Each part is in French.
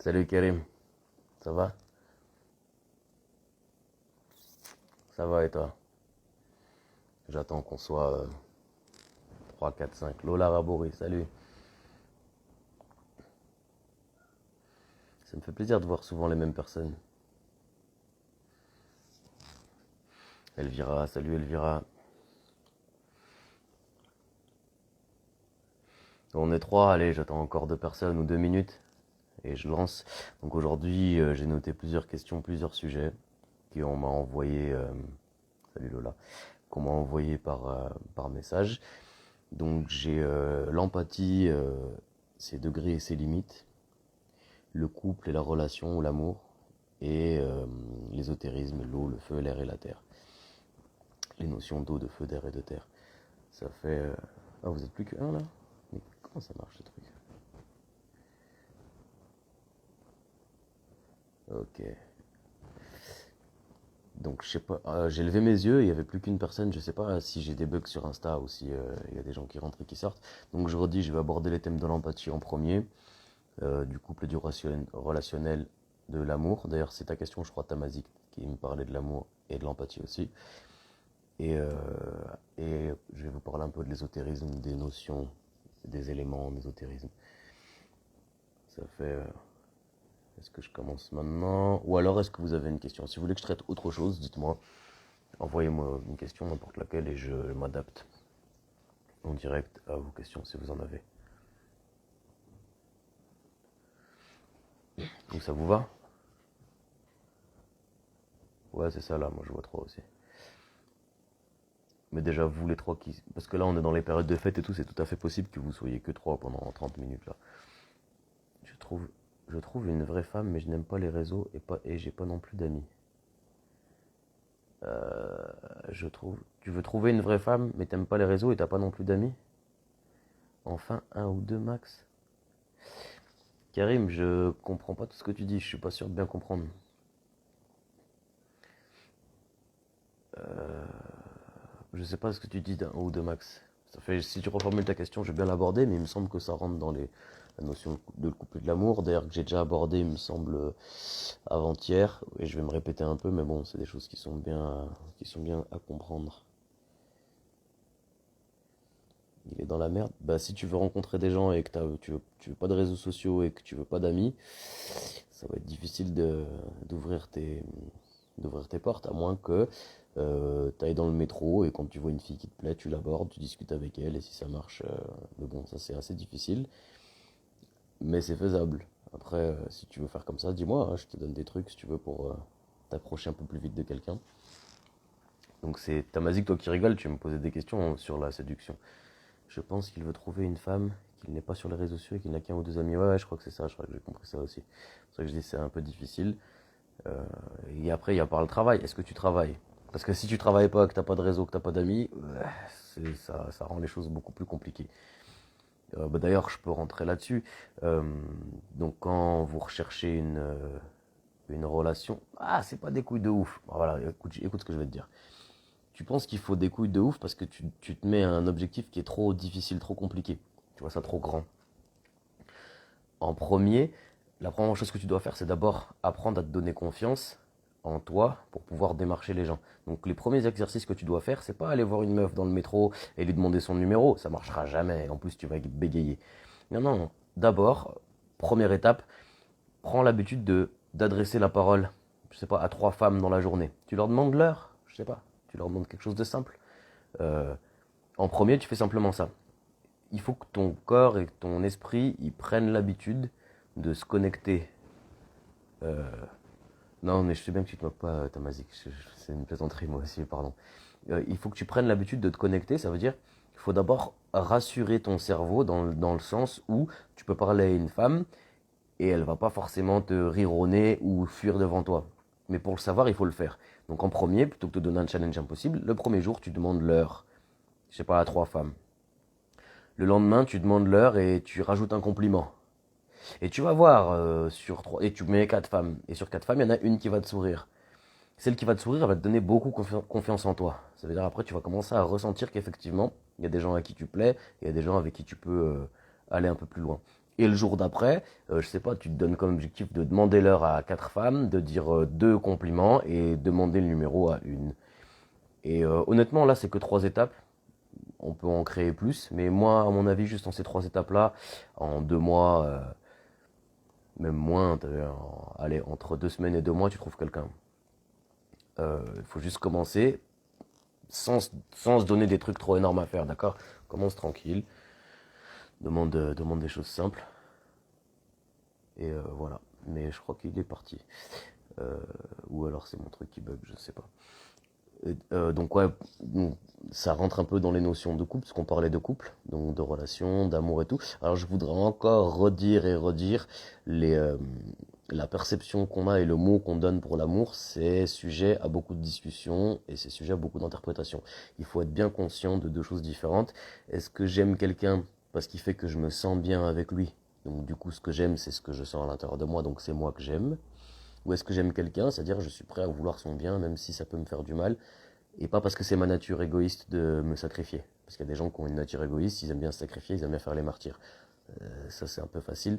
Salut Karim, ça va? Ça va et toi? J'attends qu'on soit 3, 4, 5. Lola Rabouri, salut. Ça me fait plaisir de voir souvent les mêmes personnes. Elvira, salut Elvira. On est trois, allez, j'attends encore 2 personnes ou 2 minutes et je lance. Donc aujourd'hui, j'ai noté plusieurs questions, plusieurs sujets qu'on m'a envoyé, salut Lola, qu'on m'a envoyé par message. Donc j'ai l'empathie, ses degrés et ses limites, le couple et la relation ou l'amour, et l'ésotérisme, l'eau, le feu, l'air et la terre. Les notions d'eau, de feu, d'air et de terre. Ça fait... Ah, vous êtes plus qu'un là? Mais comment ça marche ce truc? Ok. Donc je sais pas, j'ai levé mes yeux, il y avait plus qu'une personne, je sais pas si j'ai des bugs sur Insta ou si il y a des gens qui rentrent et qui sortent. Donc je redis, je vais aborder les thèmes de l'empathie en premier, du couple et du relationnel, de l'amour. D'ailleurs c'est ta question, je crois, Tamazik, qui me parlait de l'amour et de l'empathie aussi. Et, euh, et je vais vous parler un peu de l'ésotérisme, des notions, des éléments en ésotérisme. Ça fait... est-ce que je commence maintenant? Ou alors est-ce que vous avez une question? Si vous voulez que je traite autre chose, dites-moi. Envoyez-moi une question, n'importe laquelle, et je m'adapte en direct à vos questions si vous en avez. Donc ça vous va? Ouais, c'est ça là, moi je vois trois aussi. Mais déjà, vous les trois qui... Parce que là, on est dans les périodes de fête et tout, c'est tout à fait possible que vous soyez que trois pendant 30 minutes là. Je trouve, je trouve une vraie femme, mais je n'aime pas les réseaux et j'ai pas non plus d'amis. Je trouve... Tu veux trouver une vraie femme, mais t'aimes pas les réseaux et t'as pas non plus d'amis? Enfin, un ou deux max. Karim, je comprends pas tout ce que tu dis, je suis pas sûr de bien comprendre. Je sais pas ce que tu dis d'un ou deux max. Ça fait, si tu reformules ta question, je vais bien l'aborder, mais il me semble que ça rentre dans la notion de le couple et de l'amour. D'ailleurs, que j'ai déjà abordé, il me semble, avant-hier, et je vais me répéter un peu, mais bon, c'est des choses qui sont bien à comprendre. Il est dans la merde. Bah, si tu veux rencontrer des gens et que tu veux pas de réseaux sociaux et que tu veux pas d'amis, ça va être difficile d'ouvrir tes portes, à moins que tu ailles dans le métro et quand tu vois une fille qui te plaît, tu l'abordes, tu discutes avec elle et si ça marche, mais bon, ça c'est assez difficile, mais c'est faisable. Après, si tu veux faire comme ça, dis-moi, hein, je te donne des trucs si tu veux pour t'approcher un peu plus vite de quelqu'un. Donc c'est Tamazik, toi qui rigoles, tu me posais des questions hein, sur la séduction. Je pense qu'il veut trouver une femme qu'il n'est pas sur les réseaux sociaux et qu'il n'a qu'un ou deux amis. Ouais, ouais, je crois que c'est ça, je crois que j'ai compris ça aussi. C'est pour ça que je dis que c'est un peu difficile. Euh, et après, il y a par le travail. Est-ce que tu travailles? Parce que si tu travailles pas, que t'as pas de réseau, que t'as pas d'amis, ça rend les choses beaucoup plus compliquées. Bah d'ailleurs, je peux rentrer là-dessus. Euh, donc, quand vous recherchez une relation, c'est pas des couilles de ouf. Voilà, écoute ce que je vais te dire. Tu penses qu'il faut des couilles de ouf parce que tu te mets un objectif qui est trop difficile, trop compliqué. Tu vois ça trop grand. En premier, la première chose que tu dois faire, c'est d'abord apprendre à te donner confiance en toi pour pouvoir démarcher les gens. Donc les premiers exercices que tu dois faire, c'est pas aller voir une meuf dans le métro et lui demander son numéro, ça marchera jamais. En plus, tu vas bégayer. Non, non. D'abord, première étape, prends l'habitude d'adresser la parole, je sais pas, à 3 femmes dans la journée. Tu leur demandes l'heure, je sais pas. Tu leur demandes quelque chose de simple. Euh, En premier, tu fais simplement ça. Il faut que ton corps et ton esprit ils prennent l'habitude de se connecter. Euh, non, mais je sais bien que tu te moques pas, Tamazik. C'est une plaisanterie, moi aussi, pardon. Il faut que tu prennes l'habitude de te connecter. Ça veut dire qu'il faut d'abord rassurer ton cerveau dans le sens où tu peux parler à une femme et elle va pas forcément te rire au nez ou fuir devant toi. Mais pour le savoir, il faut le faire. Donc en premier, plutôt que de te donner un challenge impossible, le premier jour, tu demandes l'heure. Je sais pas, à 3 femmes. Le lendemain, tu demandes l'heure et tu rajoutes un compliment. Et tu vas voir sur 3, et tu mets 4 femmes. Et sur 4 femmes, il y en a une qui va te sourire. Celle qui va te sourire, elle va te donner beaucoup confiance en toi. Ça veut dire après, tu vas commencer à ressentir qu'effectivement, il y a des gens à qui tu plais, et il y a des gens avec qui tu peux aller un peu plus loin. Et le jour d'après, je sais pas, tu te donnes comme objectif de demander l'heure à 4 femmes, de dire 2 compliments et demander le numéro à une. Et honnêtement, là, c'est que 3 étapes. On peut en créer plus, mais moi, à mon avis, juste en ces 3 étapes-là, en 2 mois, même moins, allez, entre 2 semaines et 2 mois, tu trouves quelqu'un. Il faut juste commencer sans se donner des trucs trop énormes à faire, d'accord? Commence tranquille, demande des choses simples, et voilà. Mais je crois qu'il est parti. Euh, ou alors c'est mon truc qui bug, je sais pas. Donc ouais, bon, ça rentre un peu dans les notions de couple, parce qu'on parlait de couple, donc de relations, d'amour et tout. Alors je voudrais encore redire et redire les, la perception qu'on a et le mot qu'on donne pour l'amour, c'est sujet à beaucoup de discussions et c'est sujet à beaucoup d'interprétations. Il faut être bien conscient de 2 choses différentes. Est-ce que j'aime quelqu'un parce qu'il fait que je me sens bien avec lui? Donc du coup, ce que j'aime, c'est ce que je sens à l'intérieur de moi, donc c'est moi que j'aime. Ou est-ce que j'aime quelqu'un, c'est-à-dire je suis prêt à vouloir son bien, même si ça peut me faire du mal, et pas parce que c'est ma nature égoïste de me sacrifier. Parce qu'il y a des gens qui ont une nature égoïste, ils aiment bien se sacrifier, ils aiment bien faire les martyrs. Ça c'est un peu facile.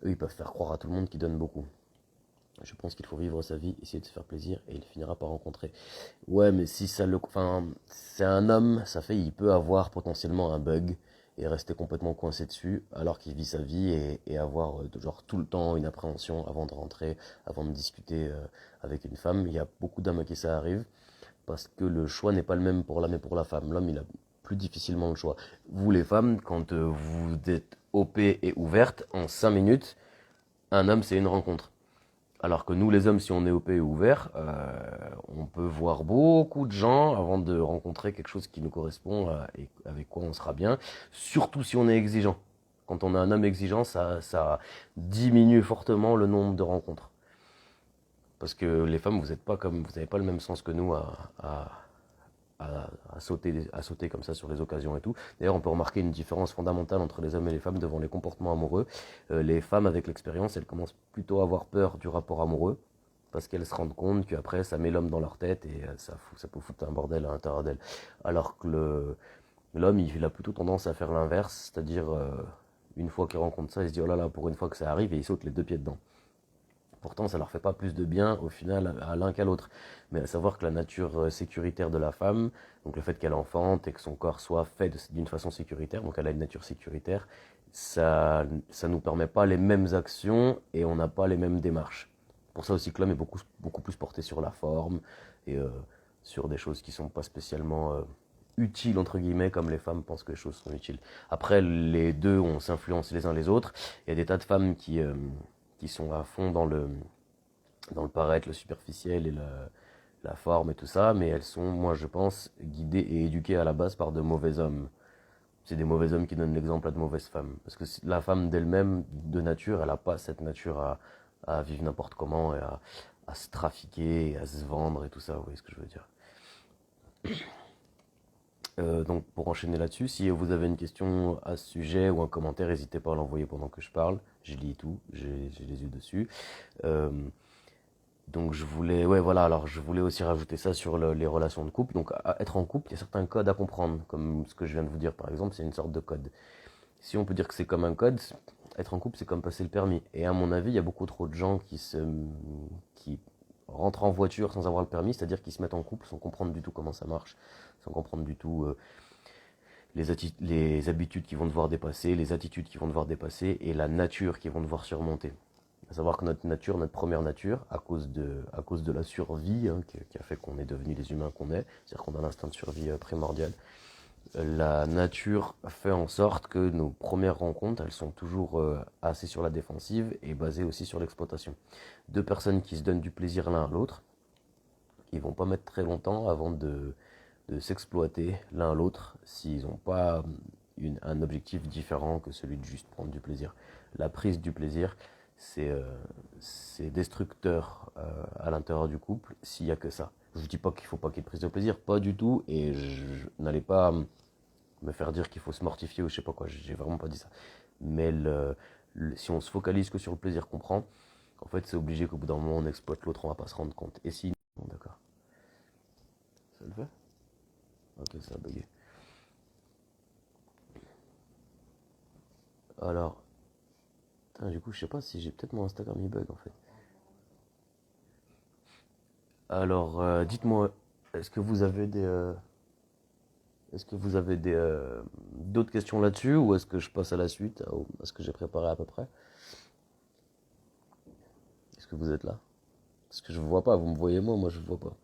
Eux, ils peuvent faire croire à tout le monde qu'ils donnent beaucoup. Je pense qu'il faut vivre sa vie, essayer de se faire plaisir, et il finira par rencontrer. Ouais, mais si ça le... Enfin, c'est un homme, ça fait, il peut avoir potentiellement un bug, et rester complètement coincé dessus, alors qu'il vit sa vie, et avoir genre tout le temps une appréhension avant de rentrer, avant de discuter avec une femme. Il y a beaucoup d'hommes à qui ça arrive, parce que le choix n'est pas le même pour l'homme et pour la femme. L'homme, il a plus difficilement le choix. Vous, les femmes, quand vous êtes OP et ouverte, en 5 minutes, un homme, c'est une rencontre. Alors que nous, les hommes, si on est OP et ouvert, on peut voir beaucoup de gens avant de rencontrer quelque chose qui nous correspond et avec quoi on sera bien, surtout si on est exigeant. Quand on a un homme exigeant, ça diminue fortement le nombre de rencontres. Parce que les femmes, vous n'avez pas le même sens que nous à sauter comme ça sur les occasions et tout. D'ailleurs, on peut remarquer une différence fondamentale entre les hommes et les femmes devant les comportements amoureux. Les femmes, avec l'expérience, elles commencent plutôt à avoir peur du rapport amoureux, parce qu'elles se rendent compte qu'après, ça met l'homme dans leur tête et ça peut foutre un bordel à l'intérieur d'elles. Alors que l'homme, il a plutôt tendance à faire l'inverse, c'est-à-dire, une fois qu'il rencontre ça, il se dit, oh là là, pour une fois que ça arrive, et il saute les 2 pieds dedans. Pourtant, ça leur fait pas plus de bien au final à l'un qu'à l'autre. Mais à savoir que la nature sécuritaire de la femme, donc le fait qu'elle enfante et que son corps soit fait d'une façon sécuritaire, donc elle a une nature sécuritaire, ça nous permet pas les mêmes actions et on n'a pas les mêmes démarches. Pour ça aussi que l'homme est beaucoup, beaucoup plus porté sur la forme et sur des choses qui sont pas spécialement utiles, entre guillemets, comme les femmes pensent que les choses sont utiles. Après, les deux, on s'influence les uns les autres. Il y a des tas de femmes qui sont à fond dans le paraître, le superficiel et la forme et tout ça, mais elles sont, moi je pense, guidées et éduquées à la base par de mauvais hommes. C'est des mauvais hommes qui donnent l'exemple à de mauvaises femmes. Parce que la femme d'elle-même, de nature, elle n'a pas cette nature à vivre n'importe comment et à se trafiquer, et à se vendre et tout ça, vous voyez ce que je veux dire. Donc pour enchaîner là-dessus, si vous avez une question à ce sujet ou un commentaire, n'hésitez pas à l'envoyer pendant que je parle. Je lis tout, j'ai les yeux dessus. Euh, Donc je voulais, ouais voilà, alors je voulais aussi rajouter ça sur les relations de couple. Donc être en couple, il y a certains codes à comprendre, comme ce que je viens de vous dire par exemple, c'est une sorte de code. Si on peut dire que c'est comme un code, être en couple c'est comme passer le permis. Et à mon avis, il y a beaucoup trop de gens qui rentrent en voiture sans avoir le permis, c'est-à-dire qui se mettent en couple sans comprendre du tout comment ça marche, sans comprendre du tout les habitudes qu'ils vont devoir dépasser, les attitudes qu'ils vont devoir dépasser et la nature qu'ils vont devoir surmonter. À savoir que notre nature, notre première nature, à cause de la survie qui a fait qu'on est devenu les humains qu'on est, c'est-à-dire qu'on a l'instinct de survie primordial, la nature fait en sorte que nos premières rencontres, elles sont toujours assez sur la défensive et basées aussi sur l'exploitation. 2 personnes qui se donnent du plaisir l'un à l'autre, ils vont pas mettre très longtemps avant de s'exploiter l'un à l'autre s'ils n'ont pas un objectif différent que celui de juste prendre du plaisir. La prise du plaisir, c'est destructeur à l'intérieur du couple s'il n'y a que ça. Je ne dis pas qu'il ne faut pas qu'il y ait de prise de plaisir, pas du tout, et je n'allais pas me faire dire qu'il faut se mortifier ou je sais pas quoi, j'ai vraiment pas dit ça. Mais si on se focalise que sur le plaisir qu'on prend, en fait c'est obligé qu'au bout d'un moment on exploite l'autre, on va pas se rendre compte. Et si... Bon, d'accord. Ça le fait. Ok, ça a bugué. Alors, Putain, du coup, je sais pas si j'ai peut-être mon Instagram il bug en fait. Alors, dites-moi, est-ce que vous avez des, euh, est-ce que vous avez d'autres questions là-dessus ou est-ce que je passe à la suite, à ce que j'ai préparé à peu près? Est-ce que vous êtes là? Parce que je vous vois pas, vous me voyez moi je vous vois pas.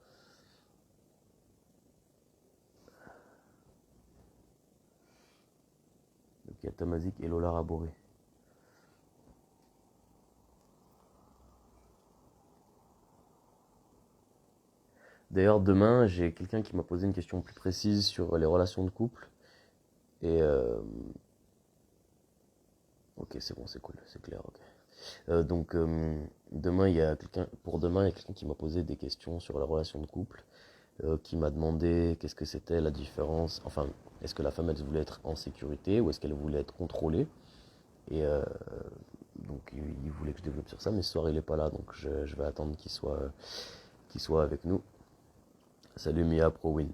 Ok, Tamazik et Lola Raboré. D'ailleurs, demain, j'ai quelqu'un qui m'a posé une question plus précise sur les relations de couple. Et ok, c'est bon, c'est cool, c'est clair, ok. Donc demain, pour demain, il y a quelqu'un qui m'a posé des questions sur les relations de couple, qui m'a demandé qu'est-ce que c'était la différence. Enfin, est-ce que la femme elle voulait être en sécurité ou est-ce qu'elle voulait être contrôlée? Et donc il voulait que je développe sur ça, mais ce soir il est pas là, donc je vais attendre qu'il soit avec nous. Salut Mia ProWin.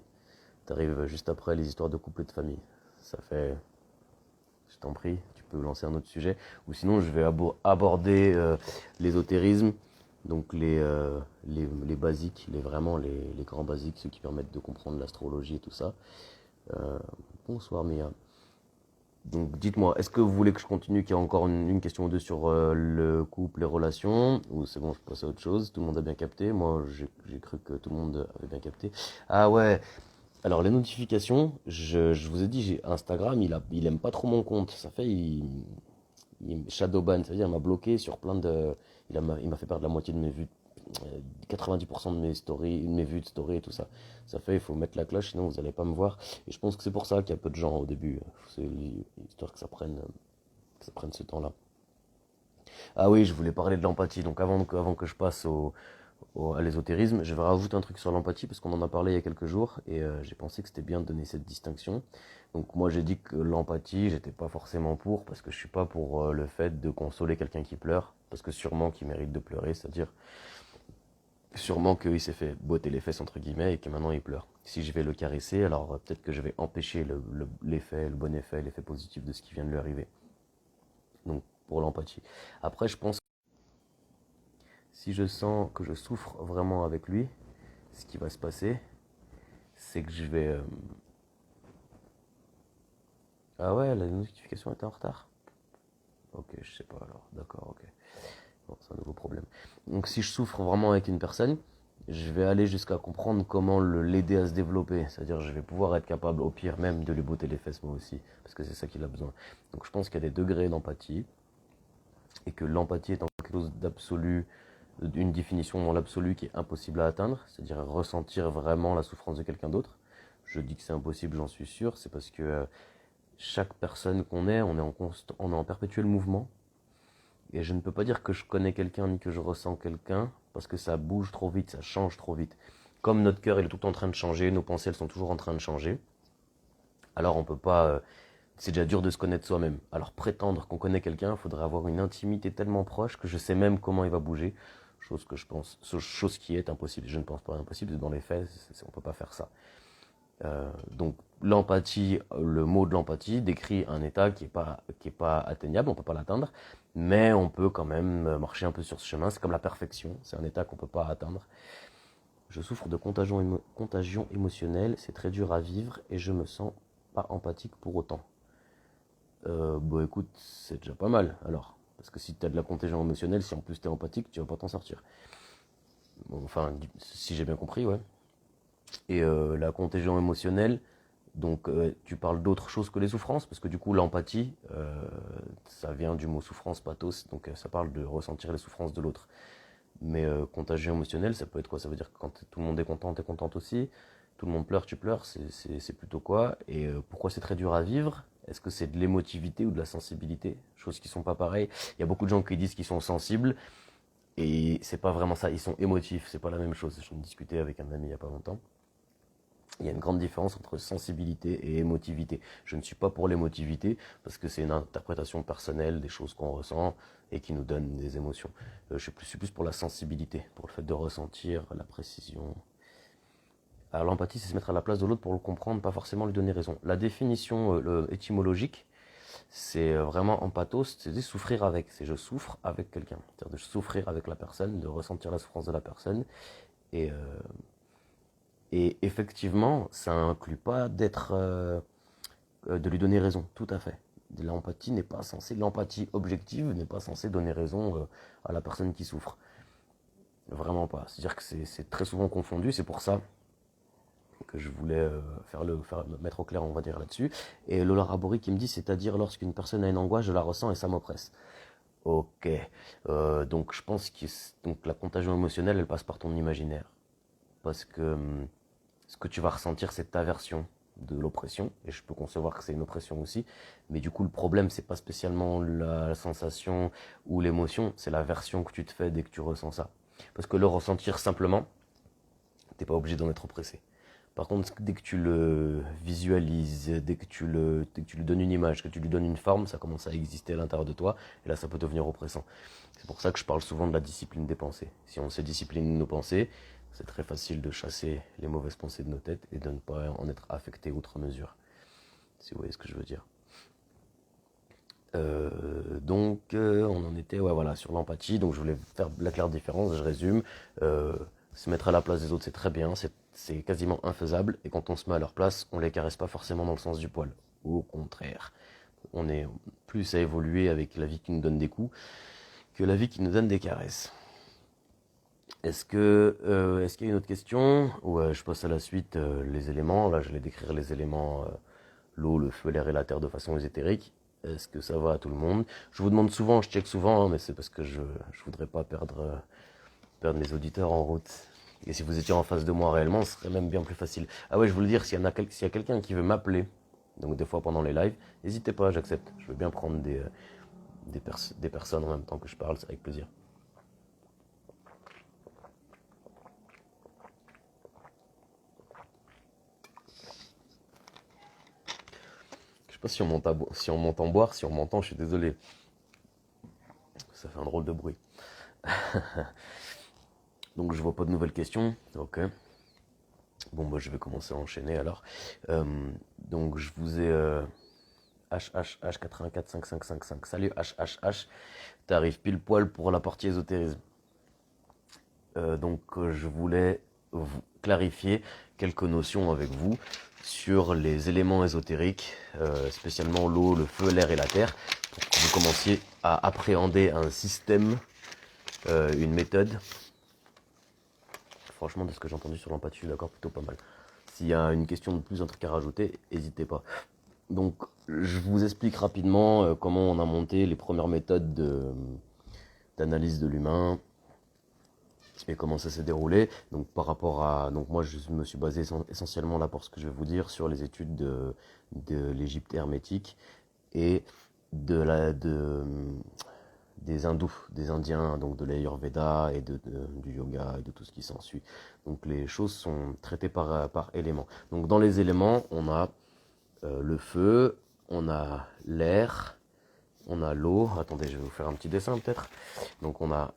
T'arrives juste après les histoires de couple et de famille. Ça fait, je t'en prie, tu peux lancer un autre sujet. Ou sinon, je vais aborder l'ésotérisme, donc les basiques, vraiment les grands basiques, ceux qui permettent de comprendre l'astrologie et tout ça. Euh, Bonsoir Mia. Donc dites-moi, est-ce que vous voulez que je continue, qu'il y a encore une question ou deux sur le couple, les relations, ou c'est bon, je passe à autre chose, tout le monde a bien capté, moi j'ai cru que tout le monde avait bien capté. Ah ouais, alors les notifications, je vous ai dit, j'ai Instagram, il aime pas trop mon compte. Ça fait, il me shadowban, c'est-à-dire il m'a bloqué sur plein de, il m'a fait perdre la moitié de mes vues, 90% de mes stories, de mes vues de story et tout ça. Ça fait, il faut mettre la cloche, sinon vous allez pas me voir. Et je pense que c'est pour ça qu'il y a peu de gens au début. C'est histoire que ça prenne ce temps-là. Ah oui, je voulais parler de l'empathie. Donc avant que je passe à l'ésotérisme, je vais rajouter un truc sur l'empathie parce qu'on en a parlé il y a quelques jours et j'ai pensé que c'était bien de donner cette distinction. Donc moi j'ai dit que l'empathie, j'étais pas forcément pour parce que je suis pas pour le fait de consoler quelqu'un qui pleure parce que sûrement qu'il mérite de pleurer, c'est-à-dire sûrement qu'il s'est fait botter les fesses entre guillemets et que maintenant il pleure. Si je vais le caresser, alors peut-être que je vais empêcher l'effet, le bon effet, l'effet positif de ce qui vient de lui arriver. Donc pour l'empathie. Après je pense si je sens que je souffre vraiment avec lui, ce qui va se passer, c'est que je vais... Ah ouais, la notification était en retard. Ok, je sais pas alors. D'accord, ok. Bon, c'est un nouveau problème. Donc si je souffre vraiment avec une personne, je vais aller jusqu'à comprendre comment l'aider à se développer. C'est-à-dire je vais pouvoir être capable au pire même de lui botter les fesses moi aussi. Parce que c'est ça qu'il a besoin. Donc je pense qu'il y a des degrés d'empathie. Et que l'empathie est quelque chose d'absolu, une définition dans l'absolu qui est impossible à atteindre, c'est-à-dire ressentir vraiment la souffrance de quelqu'un d'autre. Je dis que c'est impossible, j'en suis sûr, c'est parce que chaque personne qu'on est, on est en perpétuel mouvement. Et je ne peux pas dire que je connais quelqu'un ni que je ressens quelqu'un, parce que ça bouge trop vite, ça change trop vite. Comme notre cœur il est tout le temps en train de changer, nos pensées elles sont toujours en train de changer, alors on peut pas, c'est déjà dur de se connaître soi-même. Alors prétendre qu'on connaît quelqu'un, il faudrait avoir une intimité tellement proche que je sais même comment il va bouger, chose qui est impossible. Je ne pense pas impossible, dans les faits, on ne peut pas faire ça. Donc l'empathie, le mot de l'empathie décrit un état qui est pas atteignable, on ne peut pas l'atteindre, mais on peut quand même marcher un peu sur ce chemin. C'est comme la perfection, c'est un état qu'on ne peut pas atteindre. Je souffre de contagion émotionnelle, c'est très dur à vivre et je me sens pas empathique pour autant. Bah écoute, c'est déjà pas mal alors. Parce que si tu as de la contagion émotionnelle, si en plus tu es empathique, tu vas pas t'en sortir. Bon, enfin, si j'ai bien compris, ouais. Et la contagion émotionnelle, donc tu parles d'autre chose que les souffrances, parce que du coup l'empathie, ça vient du mot souffrance, pathos, donc ça parle de ressentir les souffrances de l'autre. Mais contagion émotionnelle, ça peut être quoi? Ça veut dire que quand tout le monde est content, t'es contente aussi. Tout le monde pleure, tu pleures. C'est plutôt quoi? Et pourquoi c'est très dur à vivre? Est-ce que c'est de l'émotivité ou de la sensibilité? Choses qui sont pas pareilles. Il y a beaucoup de gens qui disent qu'ils sont sensibles et c'est pas vraiment ça. Ils sont émotifs. C'est pas la même chose. J'en discutais avec un ami il y a pas longtemps. Il y a une grande différence entre sensibilité et émotivité. Je ne suis pas pour l'émotivité parce que c'est une interprétation personnelle des choses qu'on ressent et qui nous donne des émotions. Je suis plus pour la sensibilité, pour le fait de ressentir la précision. Alors l'empathie, c'est se mettre à la place de l'autre pour le comprendre, pas forcément lui donner raison. La définition étymologique, C'est vraiment empathos, c'est de souffrir avec. C'est je souffre avec quelqu'un. C'est-à-dire de souffrir avec la personne, de ressentir la souffrance de la personne. Et, euh, et effectivement, ça inclut pas de lui donner raison, tout à fait. L'empathie objective n'est pas censée donner raison à la personne qui souffre. Vraiment pas. C'est-à-dire que c'est très souvent confondu. C'est pour ça que je voulais mettre au clair, on va dire, là-dessus. Et Lola Rabori qui me dit, c'est-à-dire lorsqu'une personne a une angoisse, je la ressens et ça m'oppresse. Ok. Donc je pense que donc, la contagion émotionnelle, elle passe par ton imaginaire. Parce que ce que tu vas ressentir, c'est ta version de l'oppression. Et je peux concevoir que c'est une oppression aussi. Mais du coup, le problème, c'est pas spécialement la sensation ou l'émotion, c'est la version que tu te fais dès que tu ressens ça. Parce que le ressentir simplement, t'es pas obligé d'en être oppressé. Par contre, dès que tu le visualises, dès que tu lui donnes une image, que tu lui donnes une forme, ça commence à exister à l'intérieur de toi, et là ça peut devenir oppressant. C'est pour ça que je parle souvent de la discipline des pensées. Si on sait discipliner nos pensées, c'est très facile de chasser les mauvaises pensées de nos têtes et de ne pas en être affecté outre mesure. Si vous voyez ce que je veux dire. On en était ouais, voilà, sur l'empathie. Donc je voulais faire la claire différence, je résume. Se mettre à la place des autres, c'est très bien, c'est quasiment infaisable. Et quand on se met à leur place, on les caresse pas forcément dans le sens du poil. Au contraire, on est plus à évoluer avec la vie qui nous donne des coups que la vie qui nous donne des caresses. Est-ce qu'il y a une autre question? Ouais, je passe à la suite. Les éléments, là je vais décrire les éléments, l'eau, le feu, l'air et la terre de façon ésotérique. Est-ce que ça va à tout le monde? Je vous demande souvent, je check souvent, hein, mais c'est parce que je voudrais pas perdre mes auditeurs en route. Et si vous étiez en face de moi réellement, ce serait même bien plus facile. Ah ouais, je voulais dire, s'il y a quelqu'un qui veut m'appeler, donc des fois pendant les lives, n'hésitez pas, j'accepte. Je veux bien prendre des personnes en même temps que je parle, c'est avec plaisir. Je sais pas si on m'entend boire, si on m'entend, je suis désolé. Ça fait un drôle de bruit. Donc je vois pas de nouvelles questions. Ok. Bon, bah, je vais commencer à enchaîner alors. Euh, donc je vous ai HHH84555. Salut HHH. T'arrives pile poil pour la partie ésotérisme. Je voulais vous clarifier quelques notions avec vous sur les éléments ésotériques, spécialement l'eau, le feu, l'air et la terre, pour que vous commenciez à appréhender un système, une méthode. Franchement, de ce que j'ai entendu sur l'empathie, je suis d'accord, plutôt pas mal. S'il y a une question de plus, un truc à rajouter, n'hésitez pas. Donc, je vous explique rapidement comment on a monté les premières méthodes d'analyse de l'humain et comment ça s'est déroulé. Donc, donc moi, je me suis basé essentiellement là pour ce que je vais vous dire sur les études de l'Égypte hermétique et des hindous, des indiens, donc de l'Ayurveda et du yoga et de tout ce qui s'ensuit. Donc les choses sont traitées par éléments. Donc dans les éléments, on a le feu, on a l'air, on a l'eau. Attendez, je vais vous faire un petit dessin peut-être. Donc on a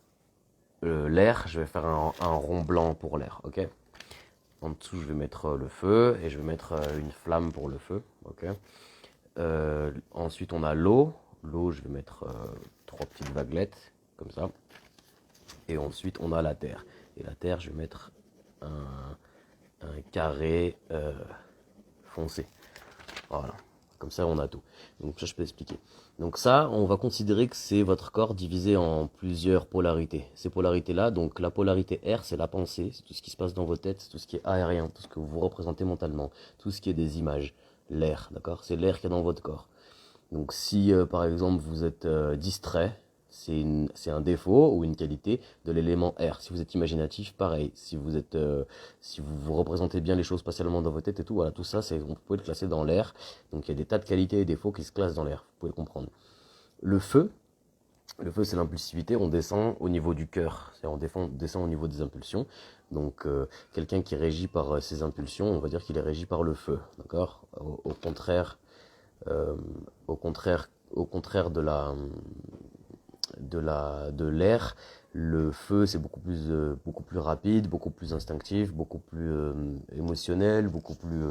l'air, je vais faire un rond blanc pour l'air, ok. En dessous, je vais mettre le feu et je vais mettre une flamme pour le feu, ok. Ensuite, on a l'eau. L'eau, je vais mettre 3 petites vaguelettes, comme ça. Et ensuite, on a la terre. Et la terre, je vais mettre un carré foncé. Voilà. Comme ça, on a tout. Donc ça, je peux expliquer. Donc ça, on va considérer que c'est votre corps divisé en plusieurs polarités. Ces polarités-là, donc la polarité R, c'est la pensée, c'est tout ce qui se passe dans vos têtes, c'est tout ce qui est aérien, tout ce que vous représentez mentalement, tout ce qui est des images. L'air, d'accord? C'est l'air qu'il y a dans votre corps. Donc si par exemple vous êtes distrait, c'est un défaut ou une qualité de l'élément R. Si vous êtes imaginatif, pareil. Si vous représentez bien les choses spatialement dans votre tête et tout, voilà, tout ça, on peut le classer dans l'air. Donc il y a des tas de qualités et défauts qui se classent dans l'air. Vous pouvez le comprendre. Le feu, c'est l'impulsivité. On descend au niveau du cœur, c'est-à-dire on descend au niveau des impulsions. Donc quelqu'un qui est régi par ses impulsions, on va dire qu'il est régi par le feu, d'accord. Au contraire. Au contraire de l'air, le feu c'est beaucoup plus rapide, beaucoup plus instinctif, beaucoup plus émotionnel, beaucoup plus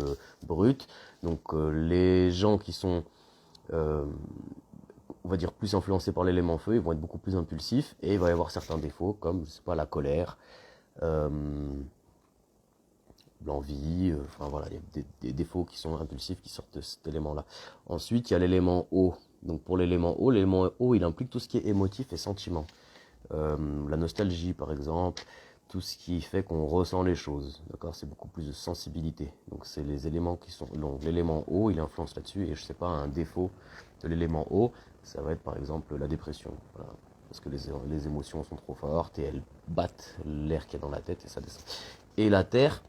brut. Donc les gens qui sont euh, on va dire plus influencés par l'élément feu, ils vont être beaucoup plus impulsifs et il va y avoir certains défauts comme, je sais pas, la colère, euh, l'envie, enfin voilà, il y a des défauts qui sont impulsifs qui sortent de cet élément-là. Ensuite, il y a l'élément eau. Donc pour l'élément eau, il implique tout ce qui est émotif et sentiment. La nostalgie par exemple, tout ce qui fait qu'on ressent les choses, d'accord, c'est beaucoup plus de sensibilité. Donc c'est les éléments qui sont, donc l'élément eau, il influence là-dessus et je sais pas, un défaut de l'élément eau, ça va être par exemple la dépression, voilà. Parce que les émotions sont trop fortes et elles battent l'air qu'il y a dans la tête et ça descend. Et la terre,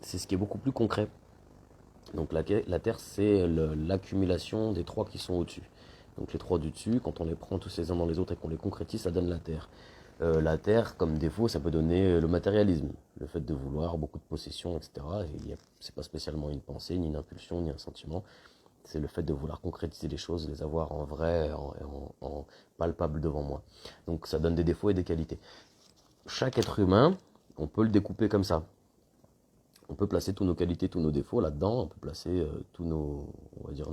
c'est ce qui est beaucoup plus concret. Donc la terre, c'est l'accumulation des trois qui sont au-dessus. Donc les trois du dessus, quand on les prend tous les uns dans les autres et qu'on les concrétise, ça donne la terre. La terre, comme défaut, ça peut donner le matérialisme, le fait de vouloir beaucoup de possessions, etc. Et c'est pas spécialement une pensée, ni une impulsion, ni un sentiment. C'est le fait de vouloir concrétiser les choses, les avoir en vrai, en palpable devant moi. Donc ça donne des défauts et des qualités. Chaque être humain, on peut le découper comme ça. On peut placer tous nos qualités, tous nos défauts là-dedans. On peut placer tous nos, on va dire,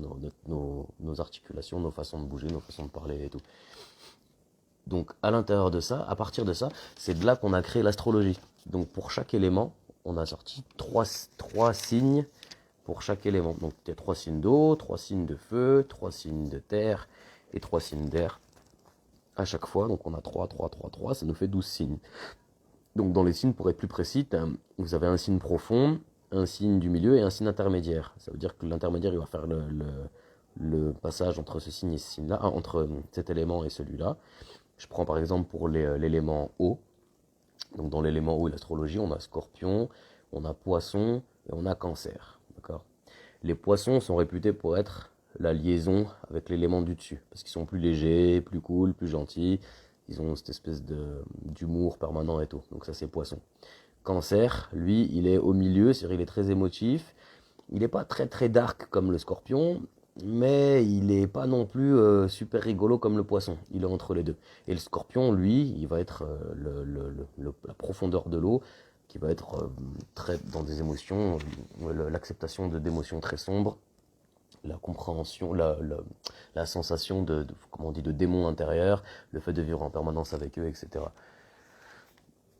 nos articulations, nos façons de bouger, nos façons de parler et tout. Donc à l'intérieur de ça, à partir de ça, c'est de là qu'on a créé l'astrologie. Donc pour chaque élément, on a sorti trois signes pour chaque élément. Donc il y a 3 signes d'eau, 3 signes de feu, 3 signes de terre et 3 signes d'air à chaque fois. Donc on a 3, ça nous fait 12 signes. Donc dans les signes, pour être plus précis, vous avez un signe profond, un signe du milieu et un signe intermédiaire. Ça veut dire que l'intermédiaire, il va faire le passage entre ce signe et ce signe-là, entre cet élément et celui-là. Je prends par exemple pour l'élément eau. Donc dans l'élément eau et l'astrologie, on a scorpion, on a poisson et on a cancer. D'accord. Les poissons sont réputés pour être la liaison avec l'élément du dessus, parce qu'ils sont plus légers, plus cool, plus gentils. Ils ont cette espèce d'humour permanent et tout. Donc ça c'est poisson. Cancer, lui, il est au milieu, c'est-à-dire il est très émotif. Il n'est pas très très dark comme le scorpion, mais il n'est pas non plus super rigolo comme le poisson. Il est entre les deux. Et le scorpion, lui, il va être la profondeur de l'eau, qui va être très dans des émotions, l'acceptation d'émotions très sombres, la compréhension, la sensation comment on dit, de démons intérieurs, le fait de vivre en permanence avec eux, etc.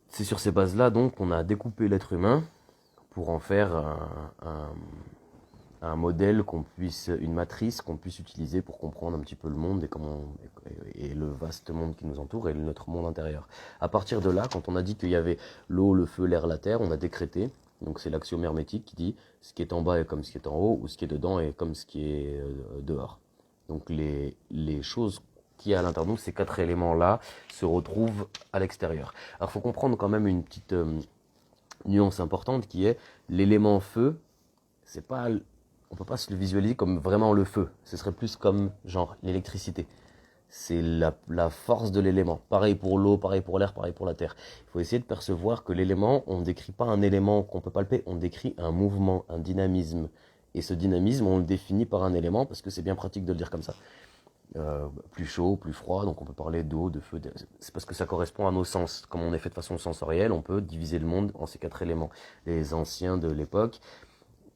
C'est sur ces bases-là, donc, qu'on a découpé l'être humain pour en faire un modèle une matrice qu'on puisse utiliser pour comprendre un petit peu le monde et le vaste monde qui nous entoure et notre monde intérieur. À partir de là, quand on a dit qu'il y avait l'eau, le feu, l'air, la terre, on a décrété, donc c'est l'axiome hermétique qui dit ce qui est en bas est comme ce qui est en haut, ou ce qui est dedans est comme ce qui est dehors. Donc les choses qui est à l'intérieur de nous, ces 4 éléments-là, se retrouvent à l'extérieur. Alors il faut comprendre quand même une petite nuance importante qui est l'élément feu, c'est pas, on peut pas se le visualiser comme vraiment le feu. Ce serait plus comme genre l'électricité. C'est la force de l'élément. Pareil pour l'eau, pareil pour l'air, pareil pour la terre. Il faut essayer de percevoir que l'élément, on ne décrit pas un élément qu'on peut palper, on décrit un mouvement, un dynamisme. Et ce dynamisme, on le définit par un élément parce que c'est bien pratique de le dire comme ça. Plus chaud, plus froid, donc on peut parler d'eau, de feu, c'est parce que ça correspond à nos sens. Comme on est fait de façon sensorielle, on peut diviser le monde en ces 4 éléments. Les anciens de l'époque,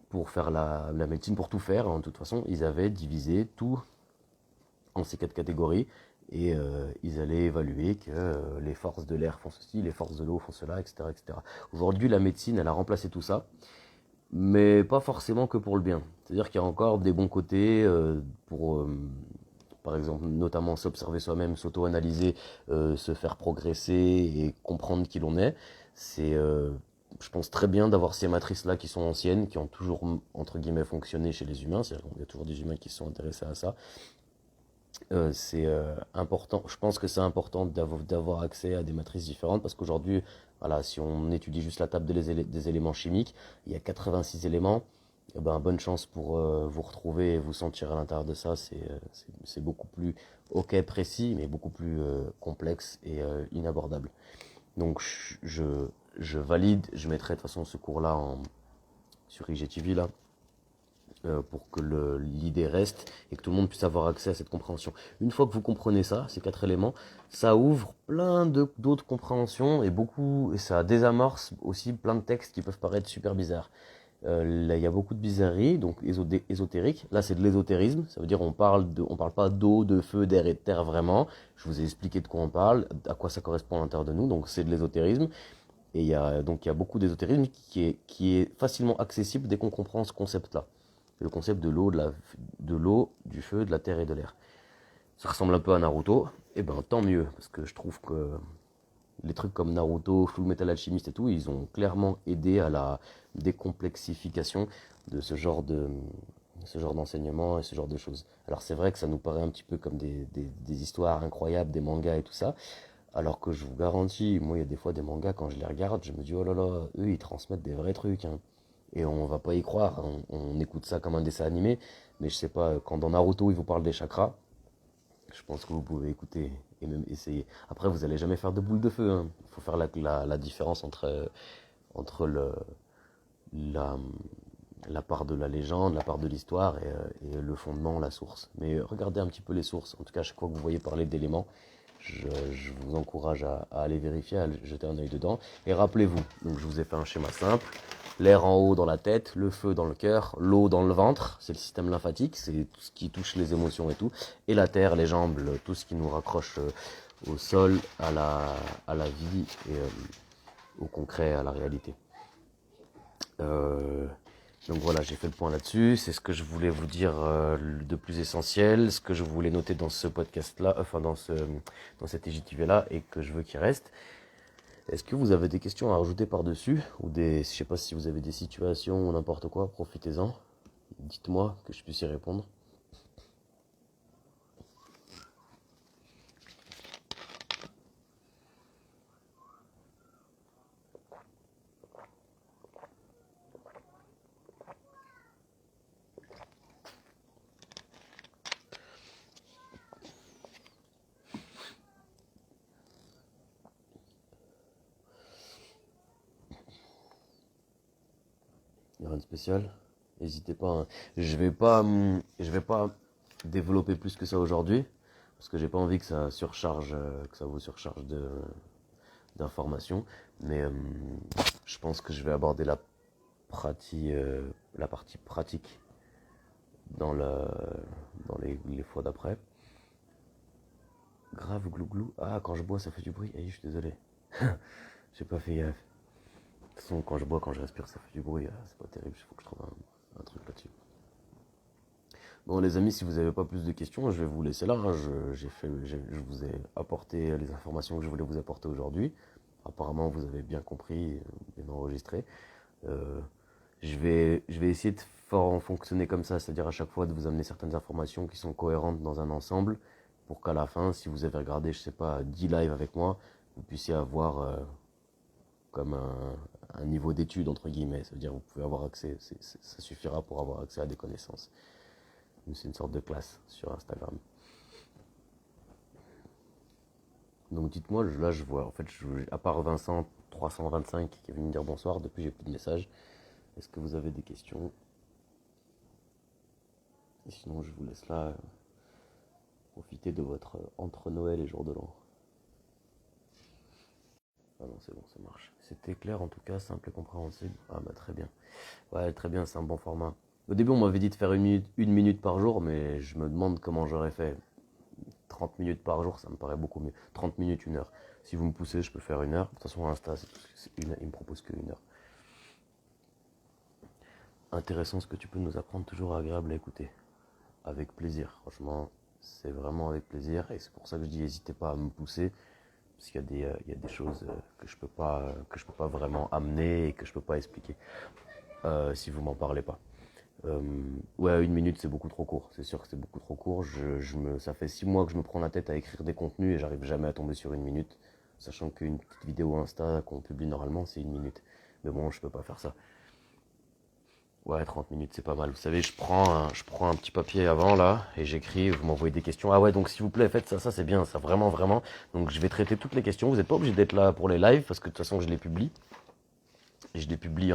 pour faire la médecine, pour tout faire, hein, de toute façon, ils avaient divisé tout en ces 4 catégories et ils allaient évaluer que les forces de l'air font ceci, les forces de l'eau font cela, etc., etc. Aujourd'hui, la médecine, elle a remplacé tout ça, mais pas forcément que pour le bien. C'est-à-dire qu'il y a encore des bons côtés pour par exemple, notamment s'observer soi-même, s'auto-analyser, se faire progresser et comprendre qui l'on est. C'est, je pense, très bien d'avoir ces matrices-là qui sont anciennes, qui ont toujours, entre guillemets, fonctionné chez les humains. C'est-à-dire qu'il y a toujours des humains qui se sont intéressés à ça. C'est important, je pense que c'est important d'avoir accès à des matrices différentes parce qu'aujourd'hui, voilà, si on étudie juste la table des éléments chimiques, il y a 86 éléments. Eh ben, bonne chance pour vous retrouver et vous sentir à l'intérieur de ça. C'est beaucoup plus ok précis, mais beaucoup plus complexe et inabordable. Donc je valide, je mettrai de toute façon ce cours-là sur IGTV là, pour que l'idée reste et que tout le monde puisse avoir accès à cette compréhension. Une fois que vous comprenez ça, ces 4 éléments, ça ouvre plein d'autres compréhensions et ça désamorce aussi plein de textes qui peuvent paraître super bizarres. Là, il y a beaucoup de bizarreries, donc ésotériques. Là, c'est de l'ésotérisme. Ça veut dire on parle pas d'eau, de feu, d'air et de terre vraiment. Je vous ai expliqué de quoi on parle, à quoi ça correspond à l'intérieur de nous. Donc, c'est de l'ésotérisme. Et il y a beaucoup d'ésotérisme qui est facilement accessible dès qu'on comprend ce concept-là. Le concept de l'eau, du feu, de la terre et de l'air. Ça ressemble un peu à Naruto. Et ben, tant mieux, parce que je trouve que les trucs comme Naruto, Full Metal Alchemist et tout, ils ont clairement aidé à la décomplexification de ce genre d'enseignement et ce genre de choses. Alors c'est vrai que ça nous paraît un petit peu comme des histoires incroyables, des mangas et tout ça, alors que je vous garantis, moi il y a des fois des mangas, quand je les regarde, je me dis oh là là, eux ils transmettent des vrais trucs, hein. Et on va pas y croire, on écoute ça comme un dessin animé, mais je sais pas, quand dans Naruto ils vous parlent des chakras, je pense que vous pouvez écouter et même essayer. Après, vous allez jamais faire de boule de feu, hein. Il faut faire la différence entre la, la part de la légende, la part de l'histoire et le fondement, la source. Mais regardez un petit peu les sources. En tout cas, chaque fois que vous voyez parler d'éléments, je vous encourage à aller vérifier, à jeter un œil dedans. Et rappelez-vous, donc je vous ai fait un schéma simple. L'air en haut dans la tête, le feu dans le cœur, l'eau dans le ventre, c'est le système lymphatique, c'est tout ce qui touche les émotions et tout. Et la terre, les jambes, tout ce qui nous raccroche au sol, à la vie et au concret, à la réalité. Euh, donc voilà, j'ai fait le point là-dessus. C'est ce que je voulais vous dire de plus essentiel, ce que je voulais noter dans ce podcast-là, enfin dans cet IGTV-là, et que je veux qu'il reste. Est-ce que vous avez des questions à rajouter par-dessus ou je sais pas si vous avez des situations ou n'importe quoi, profitez-en. Dites-moi que je puisse y répondre. Il n'y a rien de spécial. N'hésitez pas, hein. Je vais pas développer plus que ça aujourd'hui parce que j'ai pas envie que ça surcharge, que ça vous surcharge d'informations. Mais je pense que je vais aborder la partie pratique dans les fois d'après. Grave glouglou. Ah, quand je bois, ça fait du bruit. Eh, je suis désolé. J'ai pas fait gaffe. De toute façon, quand je bois, quand je respire, ça fait du bruit. C'est pas terrible. Il faut que je trouve un truc là-dessus. Bon, les amis, si vous n'avez pas plus de questions, je vais vous laisser là, hein. Je vous ai apporté les informations que je voulais vous apporter aujourd'hui. Apparemment, vous avez bien compris, bien enregistré. Euh, je vais essayer de fonctionner comme ça, c'est-à-dire à chaque fois de vous amener certaines informations qui sont cohérentes dans un ensemble, pour qu'à la fin, si vous avez regardé, je sais pas, 10 lives avec moi, vous puissiez avoir comme un niveau d'étude, entre guillemets. C'est-à-dire vous pouvez avoir accès, ça suffira pour avoir accès à des connaissances. C'est une sorte de classe sur Instagram. Donc dites-moi, là je vois, en fait, à part Vincent 325 qui est venu me dire bonsoir, depuis j'ai plus de messages. Est-ce que vous avez des questions? Et sinon je vous laisse là profiter de votre entre Noël et jour de l'an. Ah non, c'est bon, ça marche. C'était clair en tout cas, simple et compréhensible. Ah bah très bien. Ouais, très bien, c'est un bon format. Au début on m'avait dit de faire une minute par jour, mais je me demande comment j'aurais fait. 30 minutes par jour, ça me paraît beaucoup mieux. 30 minutes, 1 heure. Si vous me poussez, je peux faire 1 heure. De toute façon, Insta, il me propose que 1 heure. Intéressant ce que tu peux nous apprendre, toujours agréable à écouter. Avec plaisir, franchement, c'est vraiment avec plaisir. Et c'est pour ça que je dis, n'hésitez pas à me pousser. Parce qu'il il y a des choses que je peux pas vraiment amener et que je peux pas expliquer si vous m'en parlez pas. Ouais, 1 minute, c'est beaucoup trop court. C'est sûr que c'est beaucoup trop court. Ça fait 6 mois que je me prends la tête à écrire des contenus et j'arrive jamais à tomber sur 1 minute. Sachant qu'une petite vidéo Insta qu'on publie normalement, c'est 1 minute. Mais bon, je peux pas faire ça. Ouais, 30 minutes, c'est pas mal. Vous savez, je prends un petit papier avant, là, et j'écris, vous m'envoyez des questions. Ah ouais, donc s'il vous plaît, faites ça, c'est bien, ça, vraiment, vraiment. Donc je vais traiter toutes les questions. Vous n'êtes pas obligé d'être là pour les lives, parce que de toute façon, je les publie. Je les publie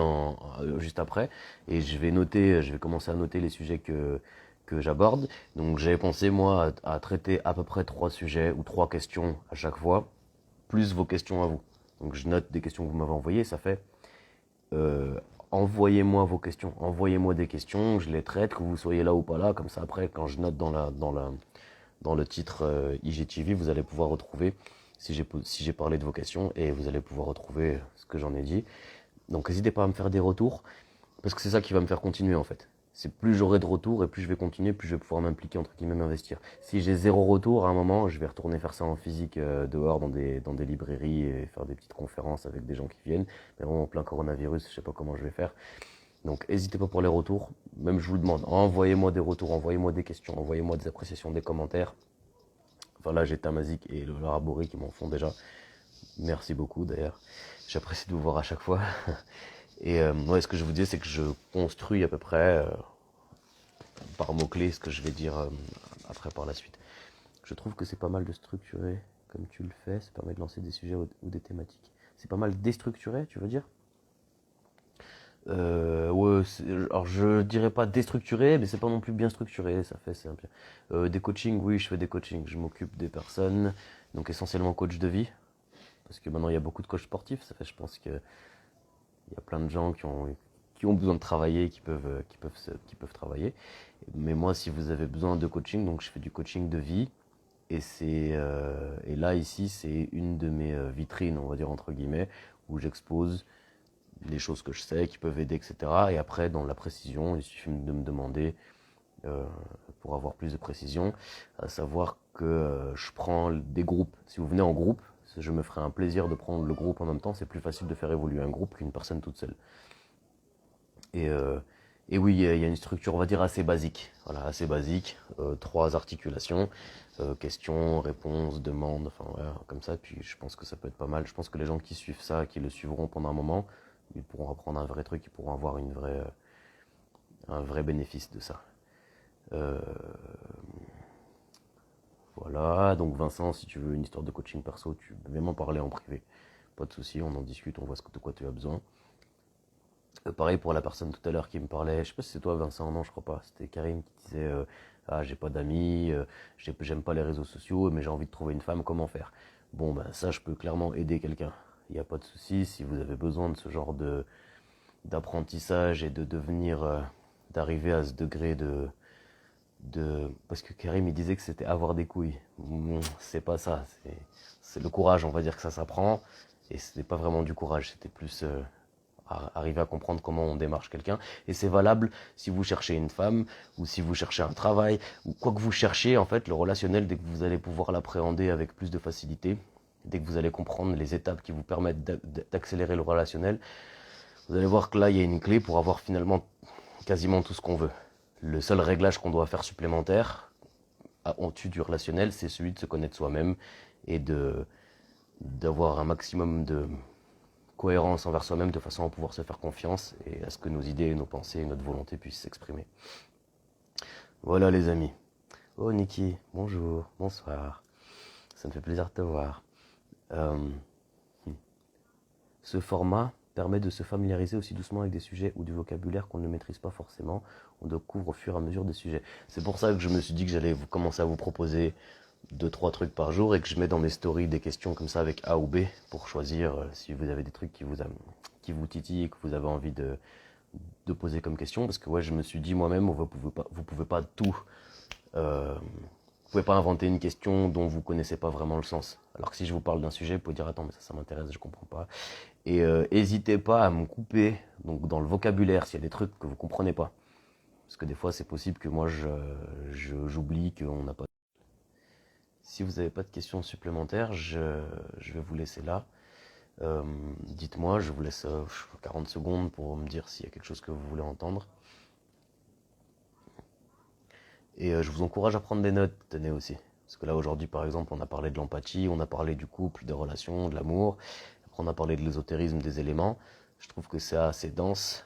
juste après et je vais commencer à noter les sujets que j'aborde. Donc j'avais pensé moi à traiter à peu près 3 sujets ou 3 questions à chaque fois, plus vos questions à vous. Donc je note des questions que vous m'avez envoyées, ça fait envoyez-moi vos questions. Envoyez-moi des questions, je les traite, que vous soyez là ou pas là. Comme ça, après, quand je note dans le titre IGTV, vous allez pouvoir retrouver si j'ai parlé de vos questions et vous allez pouvoir retrouver ce que j'en ai dit. Donc n'hésitez pas à me faire des retours, parce que c'est ça qui va me faire continuer en fait. C'est plus j'aurai de retours et plus je vais continuer, plus je vais pouvoir m'impliquer, entre guillemets, m'investir. Si j'ai zéro retour, à un moment, je vais retourner faire ça en physique dehors dans des librairies et faire des petites conférences avec des gens qui viennent. Mais vraiment en plein coronavirus, je sais pas comment je vais faire. Donc n'hésitez pas pour les retours. Même je vous le demande, envoyez-moi des retours, envoyez-moi des questions, envoyez-moi des appréciations, des commentaires. Enfin là, j'ai Tamazik et le Larabori qui m'en font déjà. Merci beaucoup d'ailleurs. J'apprécie de vous voir à chaque fois. Et ouais, ce que je vous dis, c'est que je construis à peu près par mots-clés ce que je vais dire après par la suite. Je trouve que c'est pas mal de structurer comme tu le fais. Ça permet de lancer des sujets ou des thématiques. C'est pas mal déstructuré, tu veux dire? Ouais, alors je dirais pas déstructuré, mais c'est pas non plus bien structuré, ça fait c'est un bien. Des coachings, oui, je fais des coachings, je m'occupe des personnes, donc essentiellement coach de vie, parce que maintenant il y a beaucoup de coachs sportifs, ça fait je pense que il y a plein de gens qui ont besoin de travailler, qui peuvent travailler. Mais moi, si vous avez besoin de coaching, donc je fais du coaching de vie, et là ici c'est une de mes vitrines, on va dire entre guillemets, où j'expose les choses que je sais qui peuvent aider, etc. Et après, dans la précision, il suffit de me demander euh, pour avoir plus de précision, à savoir que je prends des groupes. Si vous venez en groupe, je me ferai un plaisir de prendre le groupe en même temps. C'est plus facile de faire évoluer un groupe qu'une personne toute seule. Et, euh, et oui, il y a une structure, on va dire, assez basique. Voilà, assez basique. 3 articulations, questions, réponses, demandes, enfin voilà, comme ça. Puis je pense que ça peut être pas mal. Je pense que les gens qui suivent ça, qui le suivront pendant un moment, ils pourront apprendre un vrai truc, ils pourront avoir un vrai bénéfice de ça. Euh, voilà, donc Vincent, si tu veux une histoire de coaching perso, tu peux même en parler en privé. Pas de souci, on en discute, on voit de quoi tu as besoin. Pareil pour la personne tout à l'heure qui me parlait, je sais pas si c'est toi Vincent, non je crois pas, c'était Karim qui disait ah j'ai pas d'amis, j'aime pas les réseaux sociaux mais j'ai envie de trouver une femme, comment faire? Bon ben ça je peux clairement aider quelqu'un, il n'y a pas de souci, si vous avez besoin de ce genre d'apprentissage et de devenir, d'arriver à ce degré parce que Karim il disait que c'était avoir des couilles. C'est pas ça, c'est le courage, on va dire que ça s'apprend, et c'était pas vraiment du courage, c'était plus arriver à comprendre comment on démarche quelqu'un. Et c'est valable si vous cherchez une femme, ou si vous cherchez un travail, ou quoi que vous cherchiez, en fait, le relationnel, dès que vous allez pouvoir l'appréhender avec plus de facilité, dès que vous allez comprendre les étapes qui vous permettent d'accélérer le relationnel, vous allez voir que là, il y a une clé pour avoir finalement quasiment tout ce qu'on veut. Le seul réglage qu'on doit faire supplémentaire, en dessus du relationnel, c'est celui de se connaître soi-même et d'avoir un maximum de cohérence envers soi-même de façon à pouvoir se faire confiance et à ce que nos idées, nos pensées et notre volonté puissent s'exprimer. Voilà les amis. Oh Niki, bonjour, bonsoir. Ça me fait plaisir de te voir. Euh, Ce format permet de se familiariser aussi doucement avec des sujets ou du vocabulaire qu'on ne maîtrise pas forcément. On découvre au fur et à mesure des sujets. C'est pour ça que je me suis dit que j'allais commencer à vous proposer 2-3 trucs par jour et que je mets dans mes stories des questions comme ça avec A ou B pour choisir si vous avez des trucs qui vous titillent et que vous avez envie de poser comme question. Parce que ouais, je me suis dit moi-même, vous pouvez pas tout. Vous pouvez pas inventer une question dont vous connaissez pas vraiment le sens. Alors que si je vous parle d'un sujet, vous pouvez dire attends mais ça m'intéresse, je comprends pas. Et n'hésitez pas à me couper donc dans le vocabulaire s'il y a des trucs que vous comprenez pas. Parce que des fois c'est possible que moi j'oublie qu'on n'a pas. Si vous n'avez pas de questions supplémentaires, je vais vous laisser là. Dites-moi, je vous laisse 40 secondes pour me dire s'il y a quelque chose que vous voulez entendre. Et je vous encourage à prendre des notes, tenez aussi. Parce que là aujourd'hui par exemple on a parlé de l'empathie, on a parlé du couple, des relations, de l'amour. Après on a parlé de l'ésotérisme, des éléments. Je trouve que c'est assez dense.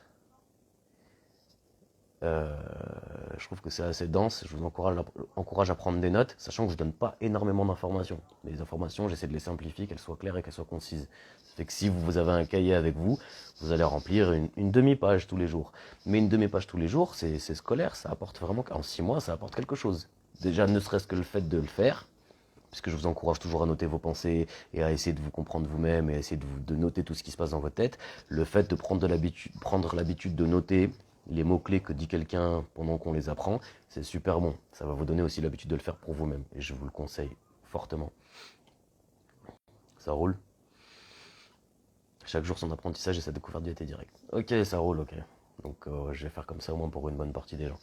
Je trouve que c'est assez dense. Je vous encourage à prendre des notes, sachant que je donne pas énormément d'informations. Mais les informations, j'essaie de les simplifier, qu'elles soient claires et qu'elles soient concises. Ça fait que si vous avez un cahier avec vous, vous allez remplir une demi-page tous les jours. Mais une demi-page tous les jours, c'est scolaire, ça apporte vraiment, en 6 mois, ça apporte quelque chose. Déjà, ne serait-ce que le fait de le faire, puisque je vous encourage toujours à noter vos pensées et à essayer de vous comprendre vous-même et à essayer de noter tout ce qui se passe dans votre tête, le fait de prendre l'habitude de noter les mots-clés que dit quelqu'un pendant qu'on les apprend, c'est super bon. Ça va vous donner aussi l'habitude de le faire pour vous-même. Et je vous le conseille fortement. Ça roule. Chaque jour son apprentissage et sa découverte du été direct. Ok, ça roule, ok. Donc je vais faire comme ça au moins pour une bonne partie des gens.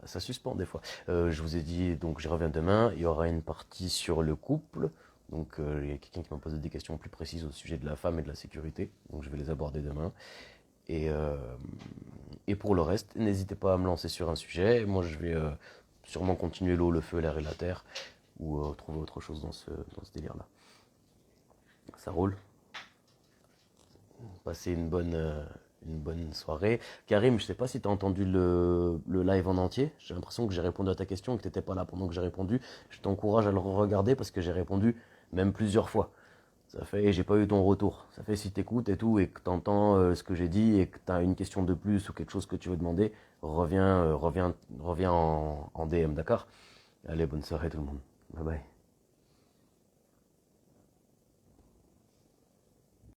Ça suspend des fois. Je vous ai dit, donc j'y reviens demain. Il y aura une partie sur le couple. Donc il y a quelqu'un qui m'a posé des questions plus précises au sujet de la femme et de la sécurité. Donc je vais les aborder demain. Et, euh, et pour le reste, n'hésitez pas à me lancer sur un sujet. Moi je vais sûrement continuer l'eau, le feu, l'air et la terre. Ou trouver autre chose dans ce délire-là. Ça roule. Passez une bonne soirée. Karim, je sais pas si tu as entendu le live en entier. J'ai l'impression que j'ai répondu à ta question et que tu n'étais pas là pendant que j'ai répondu. Je t'encourage à le regarder parce que j'ai répondu même plusieurs fois. Ça fait, et j'ai pas eu ton retour. Ça fait si t'écoutes et tout et que t'entends ce que j'ai dit et que t'as une question de plus ou quelque chose que tu veux demander, reviens en DM, d'accord? Allez, bonne soirée tout le monde. Bye bye.